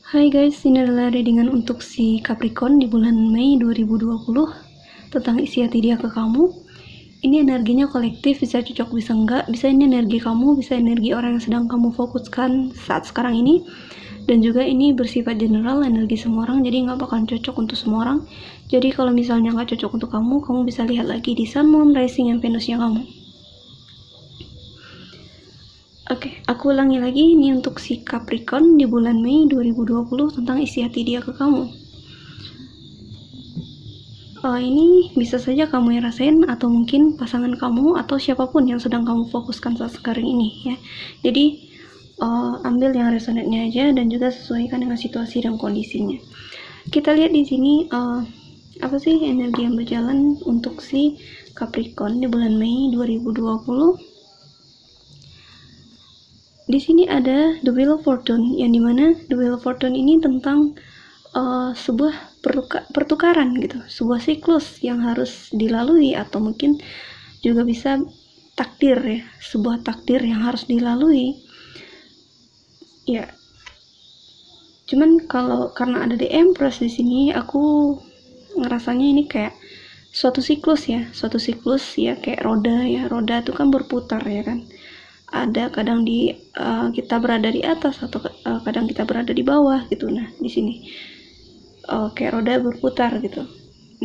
Hai guys, ini adalah readingan untuk si Capricorn di bulan Mei 2020 tentang isi hati dia ke kamu. Ini energinya kolektif, bisa cocok bisa enggak, bisa ini energi kamu, bisa energi orang yang sedang kamu fokuskan saat sekarang ini, dan juga ini bersifat general, energi semua orang, jadi nggak bakalan cocok untuk semua orang. Jadi kalau misalnya nggak cocok untuk kamu bisa lihat lagi di Sun, Moon, Rising, dan Venusnya kamu. Oke, aku ulangi lagi, ini untuk si Capricorn di bulan Mei 2020 tentang isi hati dia ke kamu. Ini bisa saja kamu yang rasain, atau mungkin pasangan kamu, atau siapapun yang sedang kamu fokuskan saat sekarang ini ya. Jadi ambil yang resonate-nya aja dan juga sesuaikan dengan situasi dan kondisinya. Kita lihat di sini apa sih energi yang berjalan untuk si Capricorn di bulan Mei 2020. Di sini ada The Wheel of Fortune, yang dimana The Wheel of Fortune ini tentang sebuah pertukaran gitu, sebuah siklus yang harus dilalui, atau mungkin juga bisa takdir ya, sebuah takdir yang harus dilalui ya. Cuman karena ada The Empress di sini, aku ngerasanya ini kayak suatu siklus ya, kayak roda tuh kan berputar ya kan. Ada kadang kita berada di atas, atau kadang kita berada di bawah gitu. Nah di sini kayak roda berputar gitu.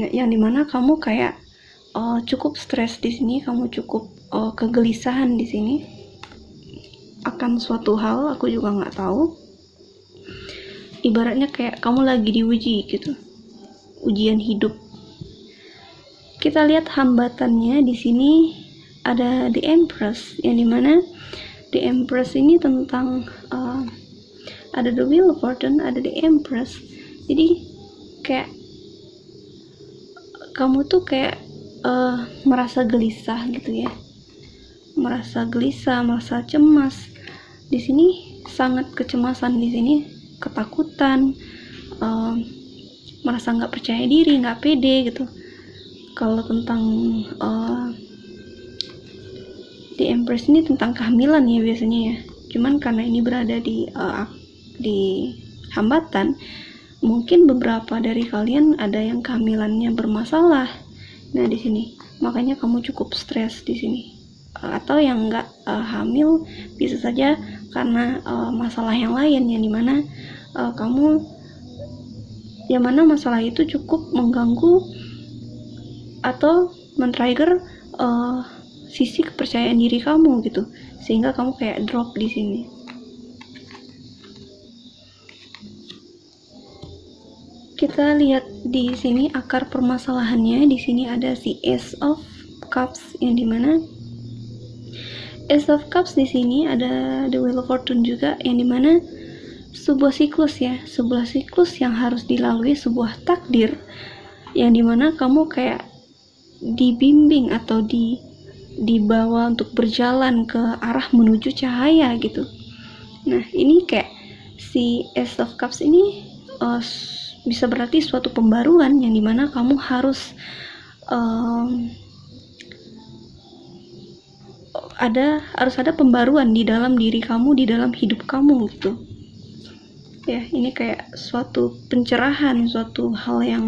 Nah, yang dimana kamu kayak cukup stres di sini, kamu cukup kegelisahan di sini akan suatu hal, aku juga nggak tahu. Ibaratnya kayak kamu lagi diuji gitu, ujian hidup. Kita lihat hambatannya di sini. Ada The Empress, yang dimana The Empress ini tentang ada The Wheel of Fortune, ada The Empress. Jadi kayak kamu tuh kayak merasa gelisah gitu ya, merasa cemas. Di sini sangat kecemasan, di sini ketakutan, merasa nggak percaya diri, nggak pede gitu. Kalau tentang The Empress ini tentang kehamilan ya biasanya ya. Cuman karena ini berada di hambatan, mungkin beberapa dari kalian ada yang kehamilannya bermasalah. Nah di sini makanya kamu cukup stres di sini. Atau yang nggak hamil bisa saja karena masalah yang lain, yang dimana yang mana masalah itu cukup mengganggu atau men-trigger sisi kepercayaan diri kamu gitu, sehingga kamu kayak drop di sini. Kita lihat di sini akar permasalahannya. Di sini ada si Ace of Cups, yang dimana Ace of Cups di sini ada The Wheel of Fortune juga, yang dimana sebuah siklus ya, sebuah siklus yang harus dilalui, sebuah takdir, yang dimana kamu kayak dibimbing atau dibawa untuk berjalan ke arah menuju cahaya gitu. Nah ini kayak si Ace of Cups ini bisa berarti suatu pembaruan, yang dimana kamu harus ada pembaruan di dalam diri kamu, di dalam hidup kamu gitu ya. Ini kayak suatu pencerahan, suatu hal yang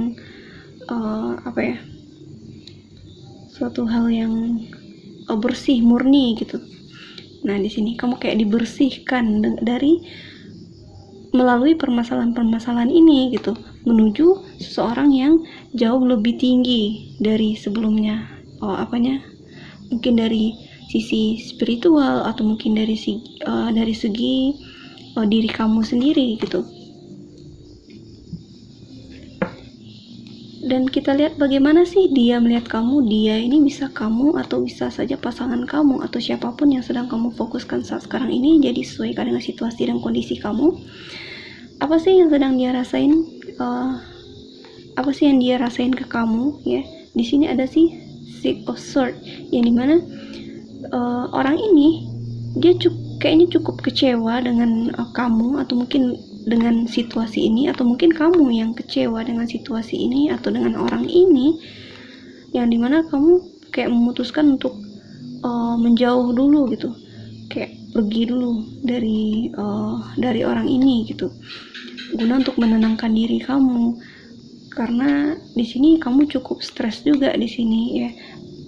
suatu hal yang bersih, murni gitu. Nah di sini kamu kayak dibersihkan dari melalui permasalahan-permasalahan ini gitu, menuju seseorang yang jauh lebih tinggi dari sebelumnya. Mungkin dari sisi spiritual, atau mungkin dari segi diri kamu sendiri gitu. Dan kita lihat bagaimana sih dia melihat kamu. Dia ini bisa kamu, atau bisa saja pasangan kamu, atau siapapun yang sedang kamu fokuskan saat sekarang ini. Jadi sesuaikan dengan situasi dan kondisi kamu. Apa sih yang sedang dia rasain? Apa sih yang dia rasain ke kamu ya? Di sini ada sih Six of Swords, yang dimana orang ini dia kayaknya cukup kecewa dengan kamu, atau mungkin dengan situasi ini, atau mungkin kamu yang kecewa dengan situasi ini atau dengan orang ini, yang dimana kamu kayak memutuskan untuk menjauh dulu gitu. Kayak pergi dulu dari orang ini gitu, guna untuk menenangkan diri kamu, karena di sini kamu cukup stres juga di sini ya.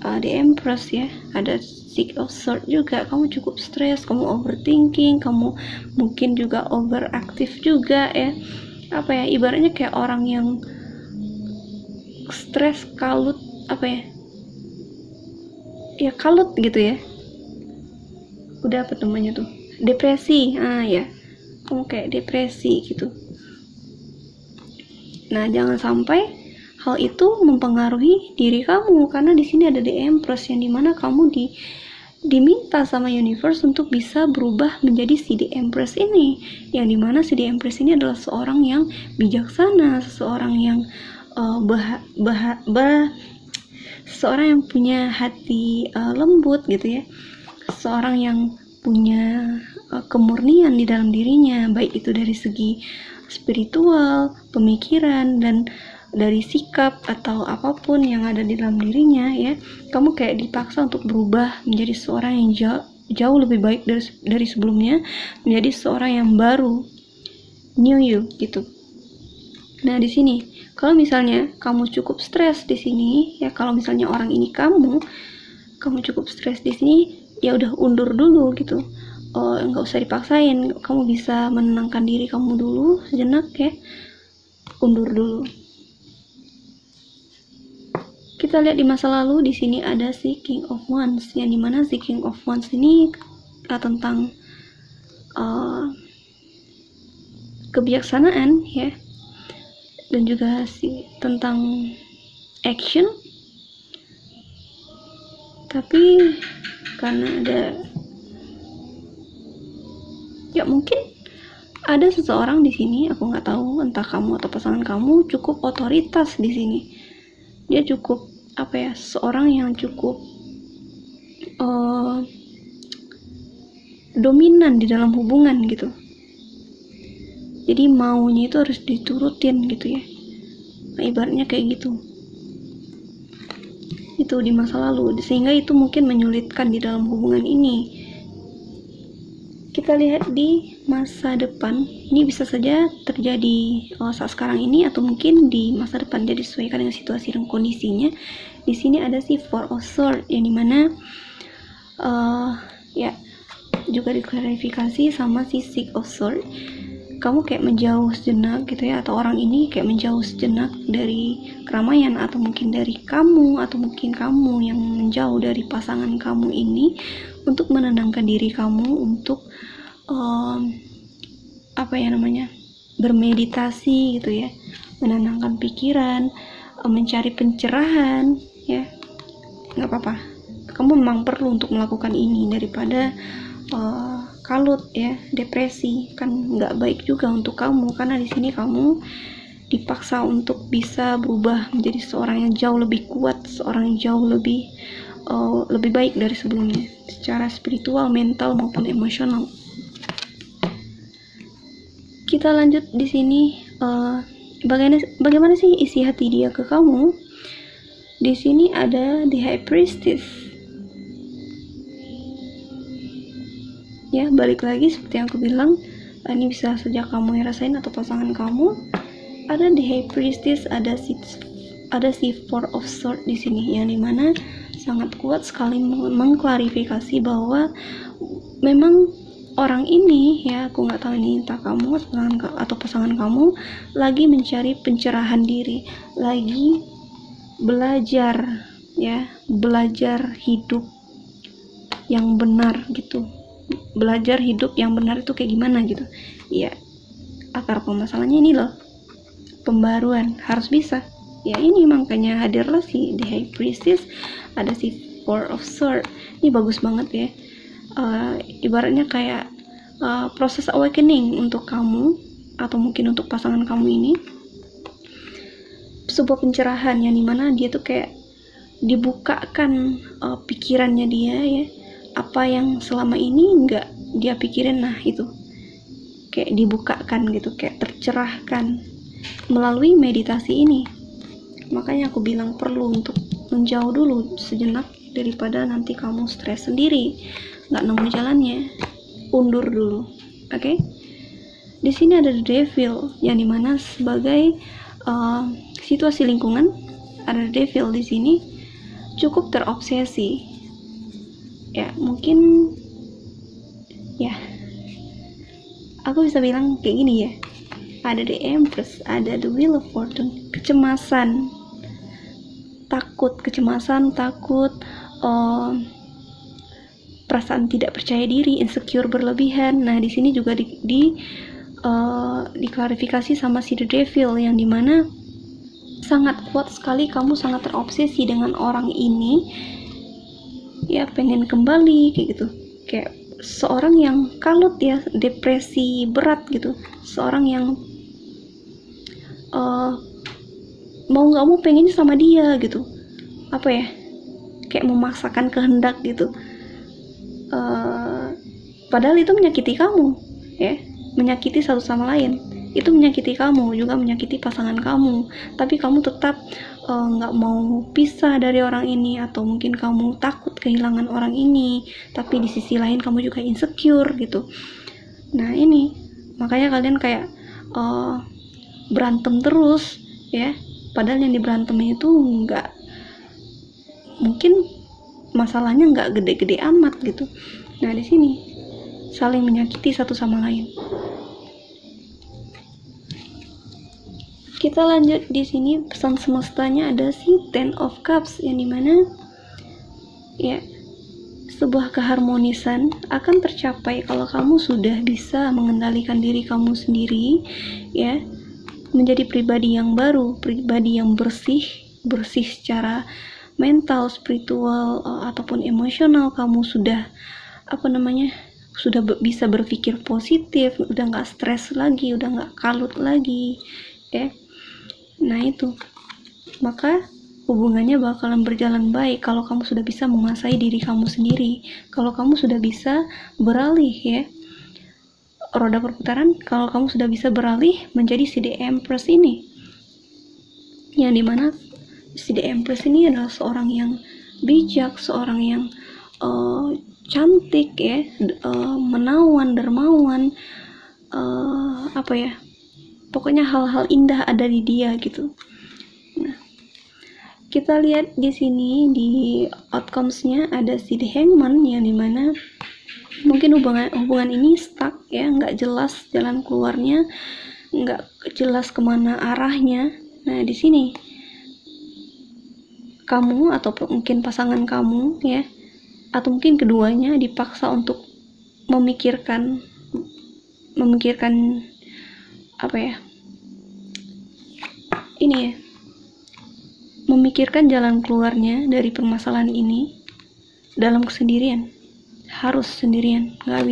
The Empress ya, ada Six of Swords juga, kamu cukup stres, kamu overthinking, kamu mungkin juga overaktif juga ya. Apa ya, ibaratnya kayak orang yang stres, kalut, apa ya kalut gitu ya, udah apa namanya tuh, depresi, ya kamu kayak depresi gitu. Nah, jangan sampai hal itu mempengaruhi diri kamu, karena di sini ada The Empress yang dimana kamu diminta sama universe untuk bisa berubah menjadi si The Empress ini, yang dimana si The Empress ini adalah seorang yang bijaksana, seseorang yang seorang yang punya hati lembut gitu ya, seorang yang punya kemurnian di dalam dirinya, baik itu dari segi spiritual, pemikiran, dan dari sikap atau apapun yang ada di dalam dirinya ya. Kamu kayak dipaksa untuk berubah menjadi seorang yang jauh lebih baik dari sebelumnya, menjadi seorang yang baru, new you gitu. Nah, di sini kalau misalnya kamu cukup stres di sini ya, kalau misalnya orang ini kamu cukup stres di sini, ya udah undur dulu gitu. Nggak usah dipaksain, kamu bisa menenangkan diri kamu dulu sejenak ya, undur dulu. Kita lihat di masa lalu, di sini ada si King of Wands, yang dimana si King of Wands ini tentang kebijaksanaan ya, dan juga tentang action. Tapi karena ada ya, mungkin ada seseorang di sini, aku nggak tahu, entah kamu atau pasangan kamu cukup otoritas di sini. Dia cukup seorang yang cukup dominan di dalam hubungan gitu. Jadi maunya itu harus diturutin gitu ya. Nah, ibaratnya kayak gitu. Itu di masa lalu, sehingga itu mungkin menyulitkan di dalam hubungan ini. Kita lihat di masa depan, ini bisa saja terjadi saat sekarang ini atau mungkin di masa depan, jadi sesuaikan dengan situasi dan kondisinya. Di sini ada si Four of Swords, yang dimana ya juga diklarifikasi sama si Six of Swords. Kamu kayak menjauh sejenak gitu ya, atau orang ini kayak menjauh sejenak dari keramaian, atau mungkin dari kamu, atau mungkin kamu yang menjauh dari pasangan kamu ini untuk menenangkan diri kamu, untuk bermeditasi gitu ya, menenangkan pikiran, mencari pencerahan ya. Nggak apa-apa, kamu memang perlu untuk melakukan ini daripada kalut ya, depresi kan nggak baik juga untuk kamu, karena di sini kamu dipaksa untuk bisa berubah menjadi seorang yang jauh lebih kuat, seorang yang jauh lebih baik dari sebelumnya, secara spiritual, mental maupun emosional. Kita lanjut di sini, bagaimana sih isi hati dia ke kamu? Di sini ada the High Priestess. Ya, balik lagi seperti yang aku bilang, ini bisa saja kamu yang rasain atau pasangan kamu. Ada the High Priestess, ada si Four of Swords di sini, yang dimana sangat kuat sekali mengklarifikasi bahwa memang orang ini ya, aku nggak tahu ini entah kamu atau pasangan kamu lagi mencari pencerahan diri, lagi belajar ya, belajar hidup yang benar gitu, belajar hidup yang benar itu kayak gimana gitu ya. Akar permasalahannya ini loh, pembaruan harus bisa ya. Ini makanya hadirlah si the High Priestess, ada si Four of Swords. Ini bagus banget ya, ibaratnya kayak proses awakening untuk kamu atau mungkin untuk pasangan kamu ini, sebuah pencerahan yang dimana dia tuh kayak dibukakan pikirannya dia ya, apa yang selama ini nggak dia pikirin, nah itu kayak dibukakan gitu, kayak tercerahkan melalui meditasi ini. Makanya aku bilang perlu untuk menjauh dulu sejenak daripada nanti kamu stres sendiri, nggak nemu jalannya. undur dulu. Oke? Di sini ada the devil, yang dimana sebagai situasi lingkungan, ada the devil di sini cukup terobsesi. Ya, mungkin ya aku bisa bilang kayak gini ya. Ada the Empress, ada the Wheel of Fortune, kecemasan, takut, perasaan tidak percaya diri, insecure berlebihan. Nah, di sini juga diklarifikasi sama si the devil, yang dimana sangat kuat sekali kamu sangat terobsesi dengan orang ini, ya, pengen kembali kayak gitu, kayak seorang yang kalut ya, depresi berat gitu, seorang yang mau nggak mau pengennya sama dia gitu, apa ya, kayak memaksakan kehendak gitu, padahal itu menyakiti kamu ya, menyakiti satu sama lain, itu menyakiti kamu, juga menyakiti pasangan kamu, tapi kamu tetap nggak mau pisah dari orang ini, atau mungkin kamu takut kehilangan orang ini, tapi di sisi lain kamu juga insecure gitu. Nah, ini makanya kalian kayak berantem terus ya, padahal yang diberantemin itu nggak, mungkin masalahnya nggak gede-gede amat gitu. Nah, di sini saling menyakiti satu sama lain. Kita lanjut di sini, pesan semestanya ada si Ten of Cups, yang dimana ya, sebuah keharmonisan akan tercapai kalau kamu sudah bisa mengendalikan diri kamu sendiri ya, menjadi pribadi yang baru, pribadi yang bersih secara mental, spiritual, ataupun emosional. Kamu sudah sudah bisa berpikir positif, udah nggak stres lagi, udah nggak kalut lagi ya. Nah, itu maka hubungannya bakalan berjalan baik kalau kamu sudah bisa menguasai diri kamu sendiri, kalau kamu sudah bisa beralih ya, roda perputaran, kalau kamu sudah bisa beralih menjadi si The Empress ini, yang dimana si The Empress ini adalah seorang yang bijak, seorang yang cantik ya, menawan, dermawan, pokoknya hal-hal indah ada di dia gitu. Nah, kita lihat di sini di outcomes-nya ada si The Hangman, yang dimana mungkin hubungan ini stuck ya, nggak jelas jalan keluarnya, nggak jelas kemana arahnya. Nah, di sini kamu atau mungkin pasangan kamu ya, atau mungkin keduanya dipaksa untuk memikirkan memikirkan jalan keluarnya dari permasalahan ini dalam kesendirian. Harus sendirian, nggak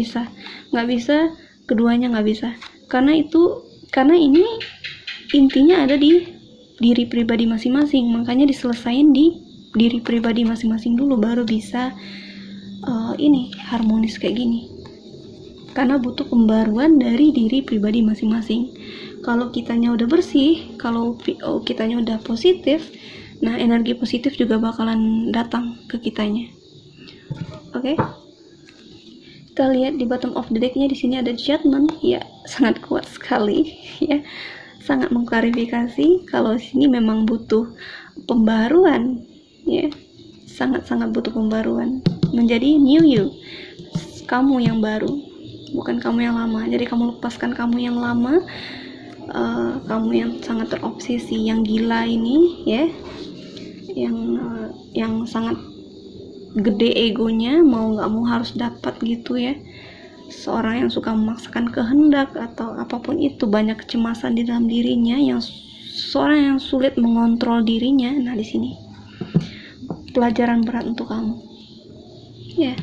bisa keduanya, nggak bisa, karena ini intinya ada di diri pribadi masing-masing, makanya diselesain di diri pribadi masing-masing dulu, baru bisa harmonis kayak gini, karena butuh pembaruan dari diri pribadi masing-masing. Kalau kitanya udah bersih, kalau kitanya udah positif, nah energi positif juga bakalan datang ke kitanya. Oke? Kita lihat di bottom of the deck-nya, di sini ada Judgment, ya, sangat kuat sekali ya, sangat mengklarifikasi kalau sini memang butuh pembaruan ya, sangat-sangat butuh pembaruan menjadi new you, kamu yang baru, bukan kamu yang lama. Jadi kamu lepaskan kamu yang lama, kamu yang sangat terobsesi, yang gila ini ya, yang sangat gede egonya, mau nggak mau harus dapat gitu ya, seorang yang suka memaksakan kehendak atau apapun itu, banyak kecemasan di dalam dirinya, seorang yang sulit mengontrol dirinya. Nah, di sini pelajaran berat untuk kamu ya.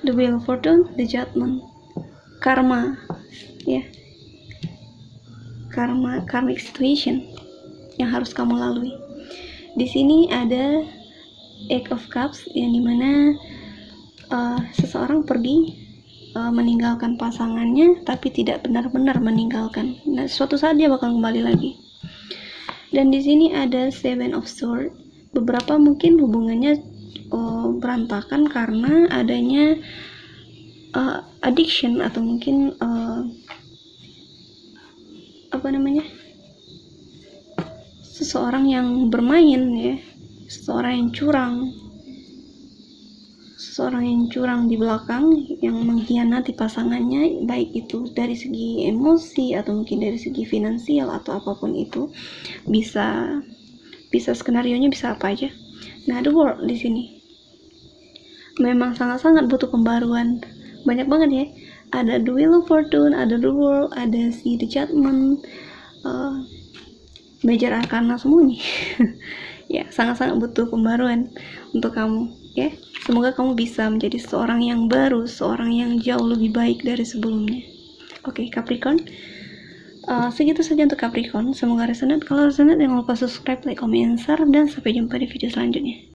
The Wheel of Fortune, the Judgment, karma ya, karmic situation yang harus kamu lalui. Di sini ada Eight of Cups, yang dimana seseorang pergi meninggalkan pasangannya, tapi tidak benar-benar meninggalkan. Nah, suatu saat dia bakal kembali lagi. Dan di sini ada Seven of Swords. Beberapa mungkin hubungannya berantakan karena adanya addiction atau mungkin seseorang yang bermain ya, seseorang yang curang di belakang, yang mengkhianati pasangannya, baik itu dari segi emosi atau mungkin dari segi finansial atau apapun itu. Bisa skenarionya bisa apa aja. Nah, The World di sini memang sangat-sangat butuh pembaruan. Banyak banget ya. Ada The Wheel of Fortune, ada The World, ada si The Judgment, Major Arcana semua nih. Ya, sangat-sangat butuh pembaruan untuk kamu ya. Semoga kamu bisa menjadi seorang yang baru, seorang yang jauh lebih baik dari sebelumnya. Oke, Capricorn, segitu saja untuk Capricorn. Semoga resonate. Kalau resonate, jangan lupa subscribe, like, comment, share, dan sampai jumpa di video selanjutnya.